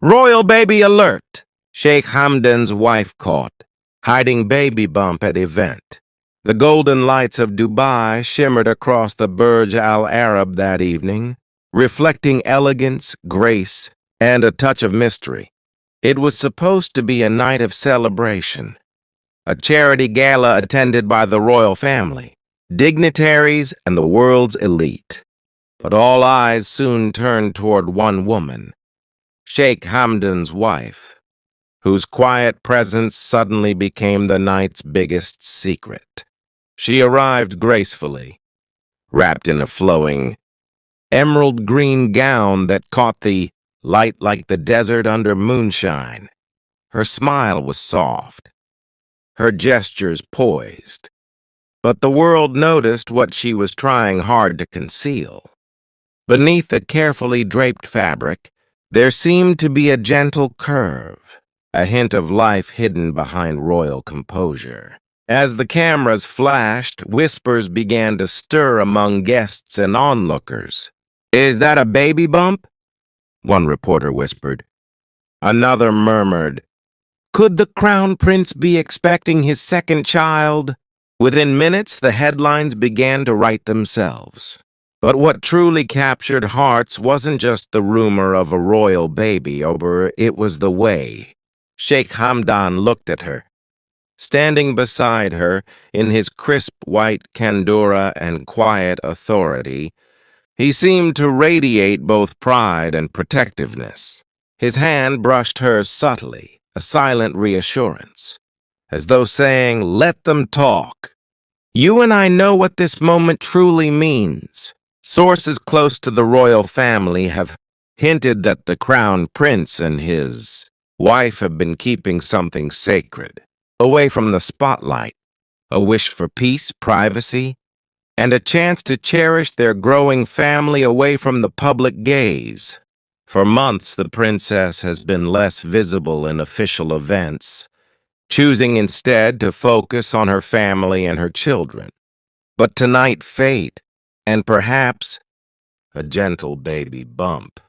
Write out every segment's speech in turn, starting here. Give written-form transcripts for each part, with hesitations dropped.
Royal baby alert! Sheikh Hamdan's wife caught, hiding baby bump at event. The golden lights of Dubai shimmered across the Burj Al Arab that evening, reflecting elegance, grace, and a touch of mystery. It was supposed to be a night of celebration, a charity gala attended by the royal family, dignitaries, and the world's elite. But all eyes soon turned toward one woman, Sheikh Hamdan's wife, whose quiet presence suddenly became the night's biggest secret. She arrived gracefully, wrapped in a flowing, emerald green gown that caught the light like the desert under moonshine. Her smile was soft, her gestures poised, but the world noticed what she was trying hard to conceal. Beneath the carefully draped fabric, there seemed to be a gentle curve, a hint of life hidden behind royal composure. As the cameras flashed, whispers began to stir among guests and onlookers. "Is that a baby bump?" one reporter whispered. Another murmured, "Could the crown prince be expecting his second child?" Within minutes, the headlines began to write themselves. But what truly captured hearts wasn't just the rumor of a royal baby, it was the way Sheikh Hamdan looked at her. Standing beside her, in his crisp white candura and quiet authority, he seemed to radiate both pride and protectiveness. His hand brushed hers subtly, a silent reassurance, as though saying, "Let them talk. You and I know what this moment truly means." Sources close to the royal family have hinted that the crown prince and his wife have been keeping something sacred, away from the spotlight, a wish for peace, privacy, and a chance to cherish their growing family away from the public gaze. For months, the princess has been less visible in official events, choosing instead to focus on her family and her children. But tonight, fate, and perhaps a gentle baby bump,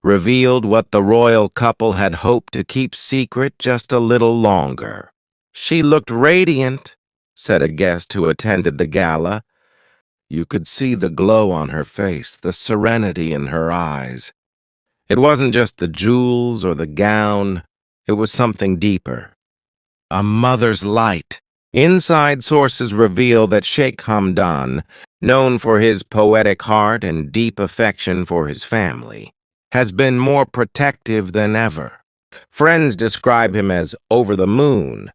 revealed what the royal couple had hoped to keep secret just a little longer. "She looked radiant," said a guest who attended the gala. You could see the glow on her face, the serenity in her eyes. It wasn't just the jewels or the gown, it was something deeper. A mother's light. Inside sources reveal that Sheikh Hamdan, known for his poetic heart and deep affection for his family, has been more protective than ever. Friends describe him as over the moon,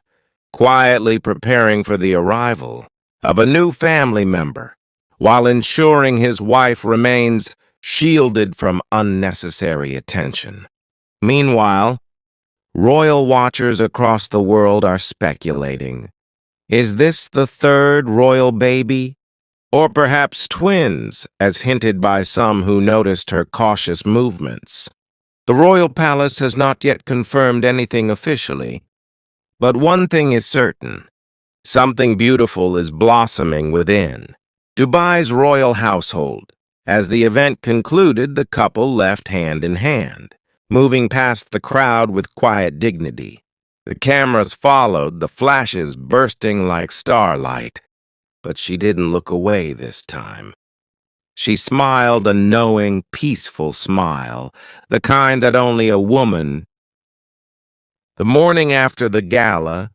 quietly preparing for the arrival of a new family member, while ensuring his wife remains shielded from unnecessary attention. Meanwhile, royal watchers across the world are speculating. Is this the third royal baby? Or perhaps twins, as hinted by some who noticed her cautious movements? The royal palace has not yet confirmed anything officially, but one thing is certain. Something beautiful is blossoming within Dubai's royal household. As the event concluded, the couple left hand in hand, moving past the crowd with quiet dignity. The cameras followed, the flashes bursting like starlight. But she didn't look away this time. She smiled a knowing, peaceful smile, the kind that only a woman. The morning after the gala,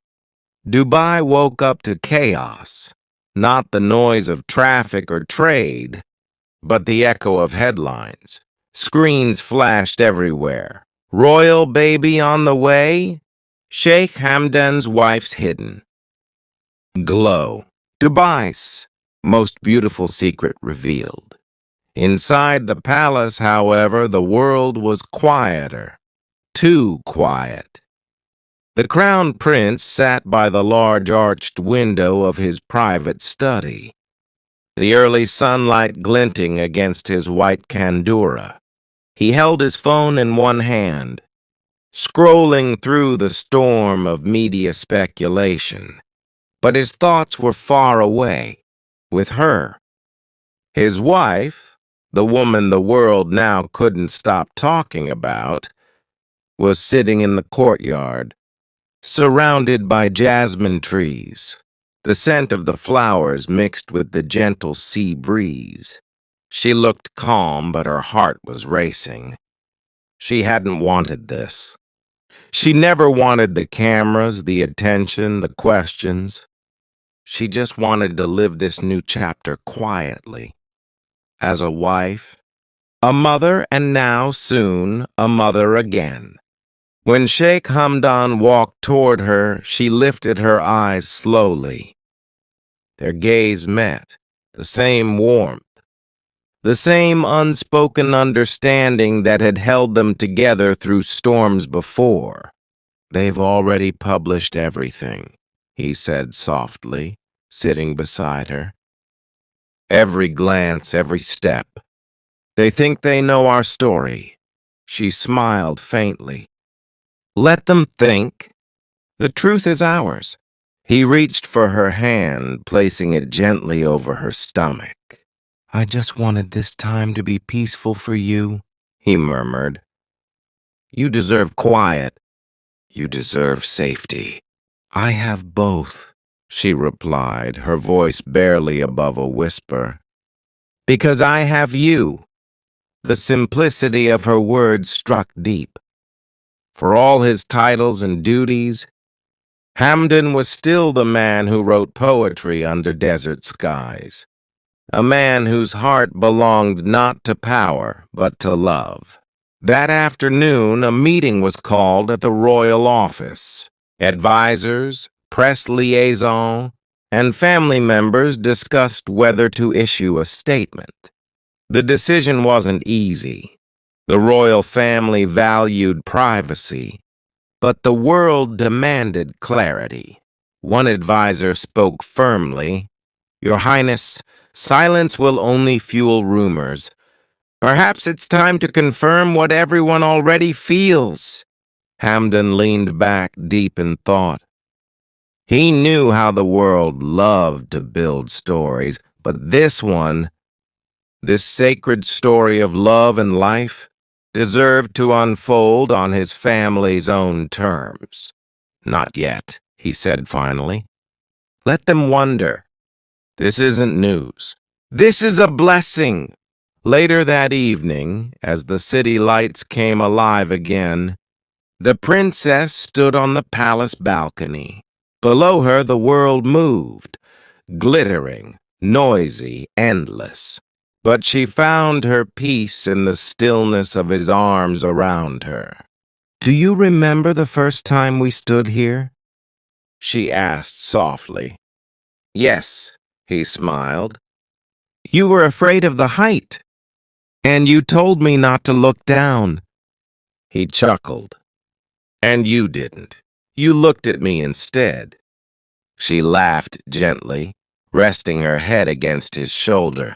Dubai woke up to chaos. Not the noise of traffic or trade, but the echo of headlines. Screens flashed everywhere. "Royal baby on the way? Sheikh Hamdan's wife's hidden." Glow. Dubai's most beautiful secret revealed. Inside the palace, however, the world was quieter. Too quiet. The crown prince sat by the large arched window of his private study, the early sunlight glinting against his white candura. He held his phone in one hand, scrolling through the storm of media speculation. But his thoughts were far away, with her. His wife, the woman the world now couldn't stop talking about, was sitting in the courtyard, surrounded by jasmine trees, the scent of the flowers mixed with the gentle sea breeze. She looked calm, but her heart was racing. She hadn't wanted this. She never wanted the cameras, the attention, the questions. She just wanted to live this new chapter quietly. As a wife, a mother, and now, soon, a mother again. When Sheikh Hamdan walked toward her, she lifted her eyes slowly. Their gaze met, the same warmth, the same unspoken understanding that had held them together through storms before. "They've already published everything," he said softly, sitting beside her. "Every glance, every step. They think they know our story." She smiled faintly. "Let them think. The truth is ours." He reached for her hand, placing it gently over her stomach. "I just wanted this time to be peaceful for you," he murmured. "You deserve quiet. You deserve safety." "I have both," she replied, her voice barely above a whisper. "Because I have you." The simplicity of her words struck deep. For all his titles and duties, Hamdan was still the man who wrote poetry under desert skies, a man whose heart belonged not to power, but to love. That afternoon, a meeting was called at the royal office. Advisors, press liaison, and family members discussed whether to issue a statement. The decision wasn't easy. The royal family valued privacy, but the world demanded clarity. One advisor spoke firmly. "Your Highness, silence will only fuel rumors. Perhaps it's time to confirm what everyone already feels." Hamdan leaned back deep in thought. He knew how the world loved to build stories, but this one, this sacred story of love and life, deserved to unfold on his family's own terms. "Not yet," he said finally. "Let them wonder. This isn't news. This is a blessing." Later that evening, as the city lights came alive again, the princess stood on the palace balcony. Below her, the world moved, glittering, noisy, endless. But she found her peace in the stillness of his arms around her. "Do you remember the first time we stood here?" she asked softly. "Yes," he smiled. "You were afraid of the height, and you told me not to look down." He chuckled. "And you didn't. You looked at me instead." She laughed gently, resting her head against his shoulder.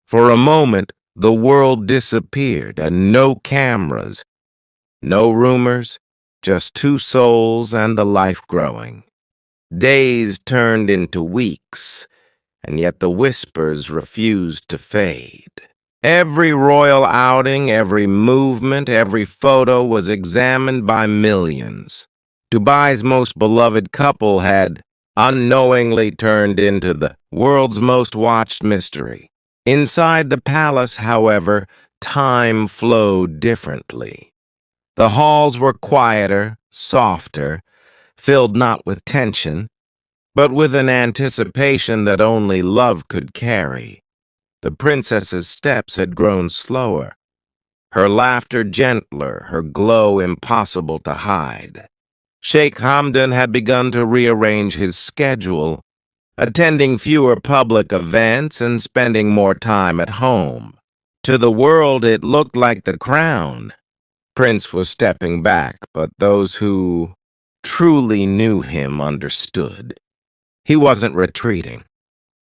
For a moment, the world disappeared, and no cameras, no rumors, just two souls and the life growing. Days turned into weeks, and yet the whispers refused to fade. Every royal outing, every movement, every photo was examined by millions. Dubai's most beloved couple had unknowingly turned into the world's most watched mystery. Inside the palace, however, time flowed differently. The halls were quieter, softer, filled not with tension, but with an anticipation that only love could carry. The princess's steps had grown slower, her laughter gentler, her glow impossible to hide. Sheikh Hamdan had begun to rearrange his schedule, attending fewer public events and spending more time at home. To the world, it looked like the crown. Prince was stepping back, but those who truly knew him understood. He wasn't retreating.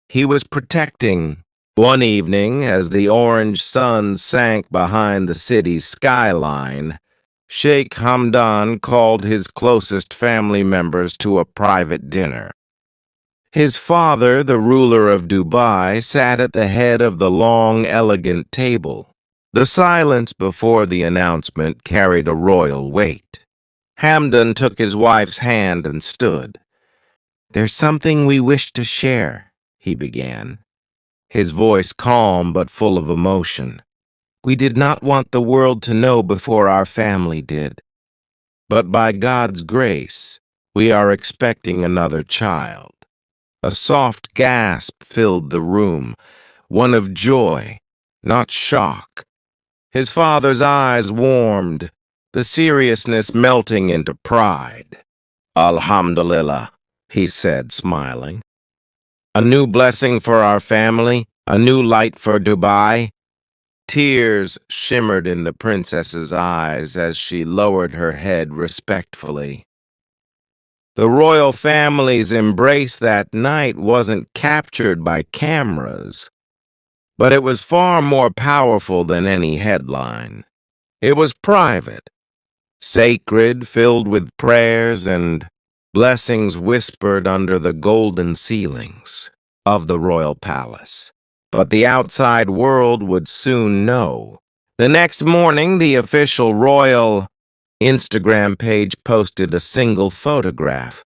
He was protecting. One evening, as the orange sun sank behind the city's skyline, Sheikh Hamdan called his closest family members to a private dinner. His father, the ruler of Dubai, sat at the head of the long, elegant table. The silence before the announcement carried a royal weight. Hamdan took his wife's hand and stood. "There's something we wish to share," he began, his voice calm but full of emotion. "We did not want the world to know before our family did. But by God's grace, we are expecting another child." A soft gasp filled the room, one of joy, not shock. His father's eyes warmed, the seriousness melting into pride. "Alhamdulillah," he said, smiling. "A new blessing for our family, a new light for Dubai." Tears shimmered in the princess's eyes as she lowered her head respectfully. The royal family's embrace that night wasn't captured by cameras, but it was far more powerful than any headline. It was private, sacred, filled with prayers and blessings whispered under the golden ceilings of the royal palace. But the outside world would soon know. The next morning, the official royal Instagram page posted a single photograph.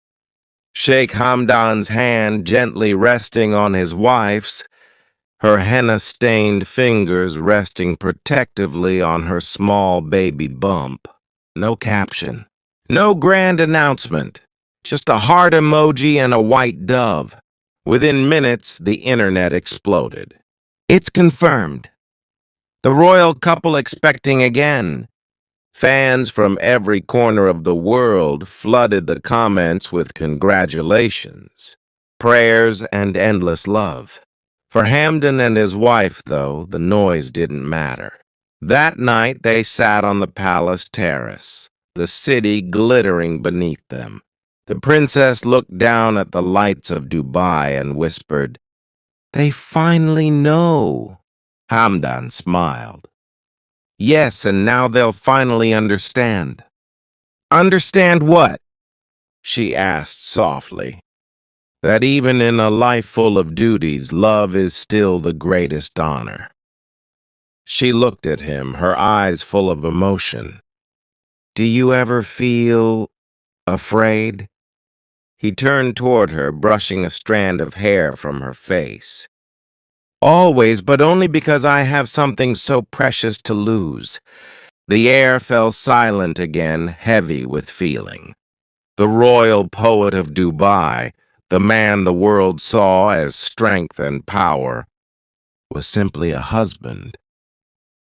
Sheikh Hamdan's hand gently resting on his wife's, her henna-stained fingers resting protectively on her small baby bump. No caption, no grand announcement, just a heart emoji and a white dove. Within minutes, the internet exploded. "It's confirmed. The royal couple expecting again." Fans from every corner of the world flooded the comments with congratulations, prayers, and endless love. For Hamdan and his wife, though, the noise didn't matter. That night, they sat on the palace terrace, the city glittering beneath them. The princess looked down at the lights of Dubai and whispered, "They finally know." Hamdan smiled. "Yes, and now they'll finally understand." "Understand what?" she asked softly. "That even in a life full of duties, love is still the greatest honor." She looked at him, her eyes full of emotion. "Do you ever feel afraid?" He turned toward her, brushing a strand of hair from her face. "Always, but only because I have something so precious to lose." The air fell silent again, heavy with feeling. The royal poet of Dubai, the man the world saw as strength and power, was simply a husband.